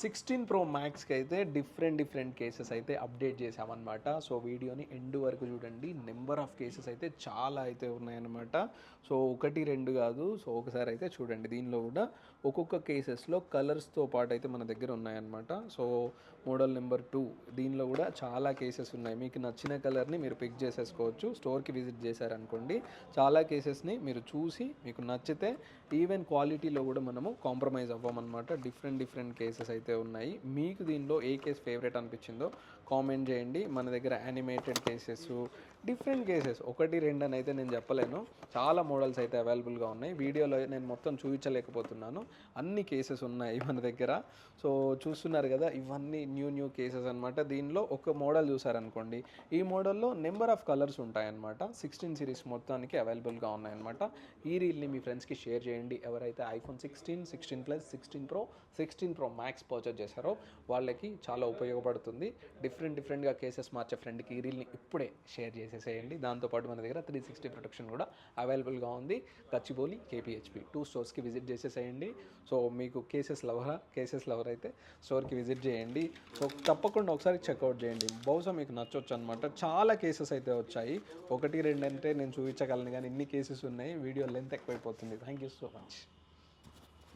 16 pro మ్యాక్స్కి అయితే different cases అయితే update చేసామన్నమాట. సో వీడియోని ఎండ్ వరకు చూడండి. నెంబర్ ఆఫ్ కేసెస్ అయితే చాలా అయితే ఉన్నాయన్నమాట. సో ఒకటి రెండు కాదు, సో ఒకసారి అయితే చూడండి. దీనిలో కూడా ఒక్కొక్క కేసెస్లో కలర్స్తో పాటు అయితే మన దగ్గర ఉన్నాయన్నమాట. సో మోడల్ నెంబర్ 2 దీనిలో కూడా చాలా కేసెస్ ఉన్నాయి. మీకు నచ్చిన కలర్ని మీరు పిక్ చేసేసుకోవచ్చు. స్టోర్కి విజిట్ చేశారనుకోండి, చాలా కేసెస్ని మీరు చూసి మీకు నచ్చితే ఈవెన్ క్వాలిటీలో కూడా మనము కాంప్రమైజ్ అవ్వమన్నమాట. డిఫరెంట్ కేసెస్ అయితే ఉన్నాయి. మీకు దీనిలో ఏ కేసు ఫేవరెట్ అనిపించిందో కామెంట్ చేయండి. మన దగ్గర యానిమేటెడ్ కేసెస్, డిఫరెంట్ కేసెస్, ఒకటి రెండు అని అయితే నేను చెప్పలేను. చాలా మోడల్స్ అయితే అవైలబుల్గా ఉన్నాయి. వీడియోలో నేను మొత్తం చూపించలేకపోతున్నాను. అన్ని కేసెస్ ఉన్నాయి మన దగ్గర. సో చూస్తున్నారు కదా, ఇవన్నీ న్యూ కేసెస్ అనమాట. దీనిలో ఒక మోడల్ చూసారనుకోండి, ఈ మోడల్లో నెంబర్ ఆఫ్ కలర్స్ ఉంటాయన్నమాట. 16 సిరీస్ మొత్తానికి అవైలబుల్గా ఉన్నాయన్నమాట. ఈ రీల్ని మీ ఫ్రెండ్స్కి షేర్ చేయండి. ఎవరైతే iPhone 16, 16 plus, 16 pro, 16 pro max purchase చేశారో వాళ్ళకి చాలా ఉపయోగపడుతుంది. డిఫరెంట్గా కేసెస్ మార్చే ఫ్రెండ్కి ఈ రీల్ని ఇప్పుడే షేర్ చేసేసేయండి. దాంతోపాటు మన దగ్గర 360 ప్రొటెక్షన్ కూడా అవైలబుల్గా ఉంది. గచ్చిబౌలి, కేపీహెచ్పి 2 స్టోర్స్కి విజిట్ చేసేసేయండి. సో మీకు కేసెస్ లవర్ అయితే స్టోర్కి విజిట్ చేయండి. సో తప్పకుండా ఒకసారి చెక్అవుట్ చేయండి. బహుశా మీకు నచ్చొచ్చు అనమాట. చాలా కేసెస్ అయితే వచ్చాయి. ఒకటి రెండు అంటే నేను చూపించగలను, కానీ ఇన్ని కేసెస్ ఉన్నాయి. వీడియో లెంత్ ఎక్కువైపోతుంది. Thank you so much.